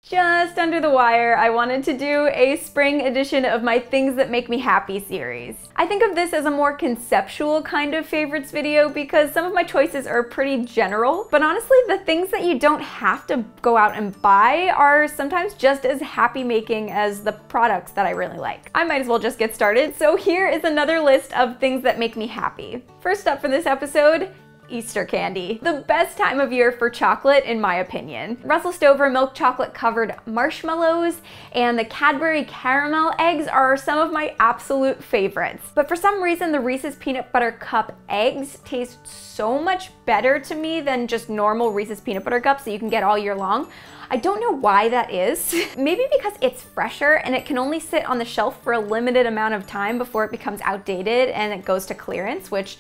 Just under the wire, I wanted to do a spring edition of my Things That Make Me Happy series. I think of this as a more conceptual kind of favorites video because some of my choices are pretty general, but honestly, the things that you don't have to go out and buy are sometimes just as happy making as the products that I really like. I might as well just get started, so here is another list of things that make me happy. First up for this episode, Easter candy. The best time of year for chocolate, in my opinion. Russell Stover milk chocolate covered marshmallows and the Cadbury caramel eggs are some of my absolute favorites. But for some reason, the Reese's Peanut Butter Cup eggs taste so much better to me than just normal Reese's Peanut Butter Cups that you can get all year long. I don't know why that is. Maybe because it's fresher and it can only sit on the shelf for a limited amount of time before it becomes outdated and it goes to clearance, which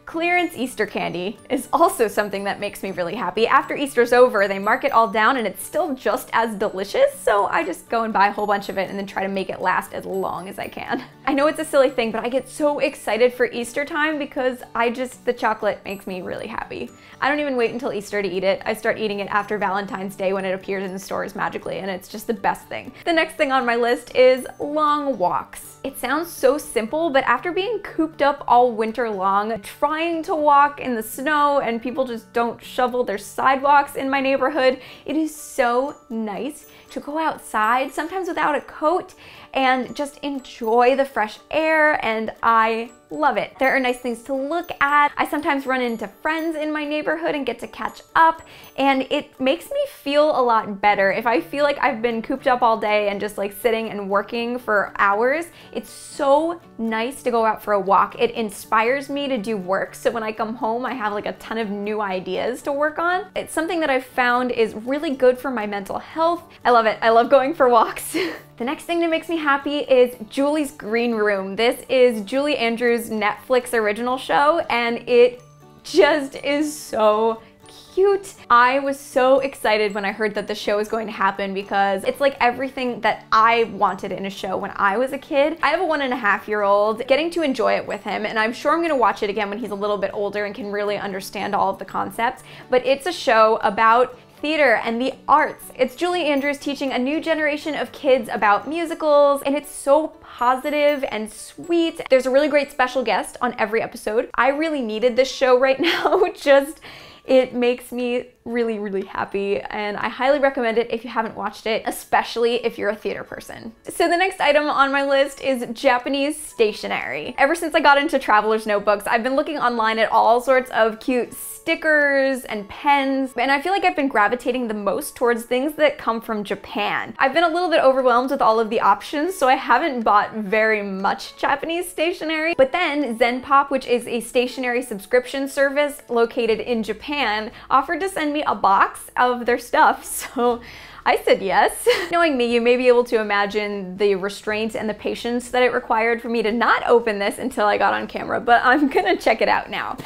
clearance Easter candy is also something that makes me really happy. After Easter's over, they mark it all down and it's still just as delicious, so I just go and buy a whole bunch of it and then try to make it last as long as I can. I know it's a silly thing, but I get so excited for Easter time because the chocolate makes me really happy. I don't even wait until Easter to eat it. I start eating it after Valentine's Day when it appears in the stores magically, and it's just the best thing. The next thing on my list is long walks. It sounds so simple, but after being cooped up all winter long, trying to walk in the snow and people just don't shovel their sidewalks in my neighborhood, it is so nice to go outside, sometimes without a coat, and just enjoy the fresh air, and I love it. There are nice things to look at. I sometimes run into friends in my neighborhood and get to catch up, and it makes me feel a lot better. If I feel like I've been cooped up all day and just like sitting and working for hours, it's so nice to go out for a walk. It inspires me to do work, so when I come home, I have like a ton of new ideas to work on. It's something that I've found is really good for my mental health. I love it. I love going for walks. The next thing that makes me happy is Julie's Green Room. This is Julie Andrews' Netflix original show, and it just is so cute. I was so excited when I heard that the show was going to happen because it's like everything that I wanted in a show when I was a kid. I have a 1.5-year-old, getting to enjoy it with him, and I'm sure I'm gonna watch it again when he's a little bit older and can really understand all of the concepts, but it's a show about theater and the arts. It's Julie Andrews teaching a new generation of kids about musicals, and it's so positive and sweet. There's a really great special guest on every episode. I really needed this show right now. It makes me really, really happy, and I highly recommend it if you haven't watched it, especially if you're a theater person. So the next item on my list is Japanese stationery. Ever since I got into traveler's notebooks, I've been looking online at all sorts of cute stickers and pens, and I feel like I've been gravitating the most towards things that come from Japan. I've been a little bit overwhelmed with all of the options, so I haven't bought very much Japanese stationery, but then Zenpop, which is a stationery subscription service located in Japan, offered to send me a box of their stuff, so I said yes. Knowing me, you may be able to imagine the restraint and the patience that it required for me to not open this until I got on camera, but I'm gonna check it out now.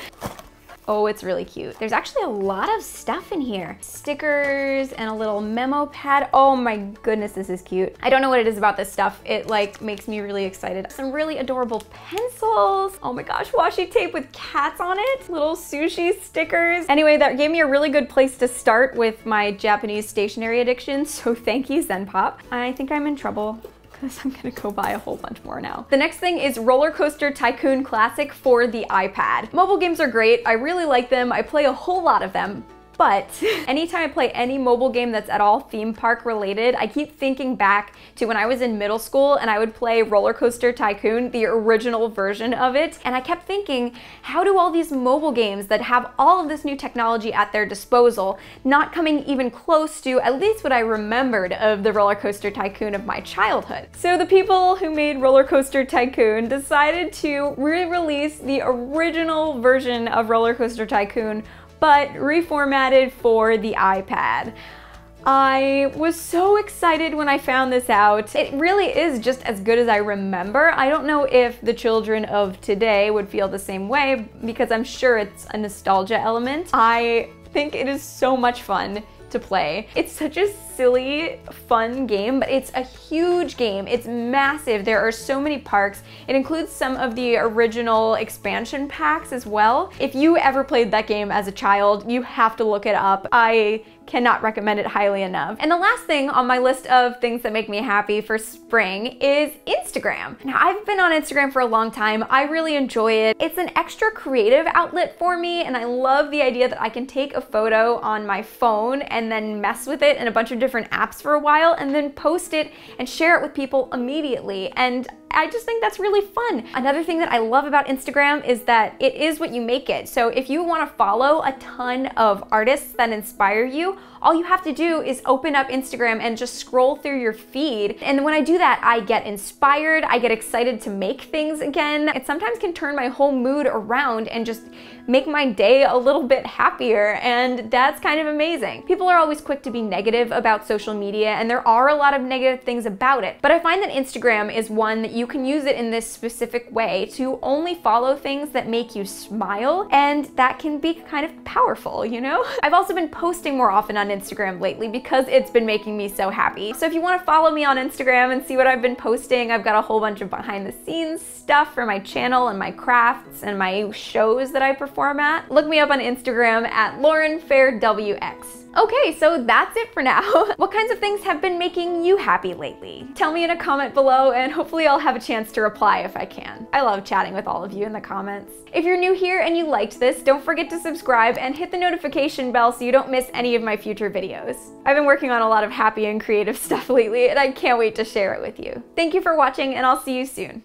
Oh, it's really cute. There's actually a lot of stuff in here. Stickers and a little memo pad. Oh my goodness, this is cute. I don't know what it is about this stuff. It like makes me really excited. Some really adorable pencils. Oh my gosh, washi tape with cats on it. Little sushi stickers. Anyway, that gave me a really good place to start with my Japanese stationery addiction, so thank you, Zenpop. I think I'm in trouble, because I'm gonna go buy a whole bunch more now. The next thing is Rollercoaster Tycoon Classic for the iPad. Mobile games are great. I really like them. I play a whole lot of them. But anytime I play any mobile game that's at all theme park related, I keep thinking back to when I was in middle school and I would play Rollercoaster Tycoon, the original version of it. And I kept thinking, how do all these mobile games that have all of this new technology at their disposal, not coming even close to at least what I remembered of the Rollercoaster Tycoon of my childhood? So the people who made Rollercoaster Tycoon decided to re-release the original version of Rollercoaster Tycoon, but reformatted for the iPad. I was so excited when I found this out. It really is just as good as I remember. I don't know if the children of today would feel the same way because I'm sure it's a nostalgia element. I think it is so much fun to play. It's such a silly, fun game, but it's a huge game. It's massive. There are so many parks. It includes some of the original expansion packs as well. If you ever played that game as a child, you have to look it up. I cannot recommend it highly enough. And the last thing on my list of things that make me happy for spring is Instagram. Now, I've been on Instagram for a long time. I really enjoy it. It's an extra creative outlet for me, and I love the idea that I can take a photo on my phone and then mess with it in a bunch of different apps for a while and then post it and share it with people immediately. And I just think that's really fun. Another thing that I love about Instagram is that it is what you make it. So if you want to follow a ton of artists that inspire you, all you have to do is open up Instagram and just scroll through your feed. And when I do that, I get inspired, I get excited to make things again. It sometimes can turn my whole mood around and just make my day a little bit happier, and that's kind of amazing. People are always quick to be negative about social media, and there are a lot of negative things about it, but I find that Instagram is one that you can use it in this specific way to only follow things that make you smile, and that can be kind of powerful, you know? I've also been posting more often on Instagram lately because it's been making me so happy. So if you want to follow me on Instagram and see what I've been posting, I've got a whole bunch of behind the scenes stuff for my channel and my crafts and my shows that I perform at. Look me up on Instagram at LaurenFairWX. Okay, so that's it for now. What kinds of things have been making you happy lately? Tell me in a comment below, and hopefully I'll have a chance to reply if I can. I love chatting with all of you in the comments. If you're new here and you liked this, don't forget to subscribe and hit the notification bell so you don't miss any of my future videos. I've been working on a lot of happy and creative stuff lately, and I can't wait to share it with you. Thank you for watching, and I'll see you soon.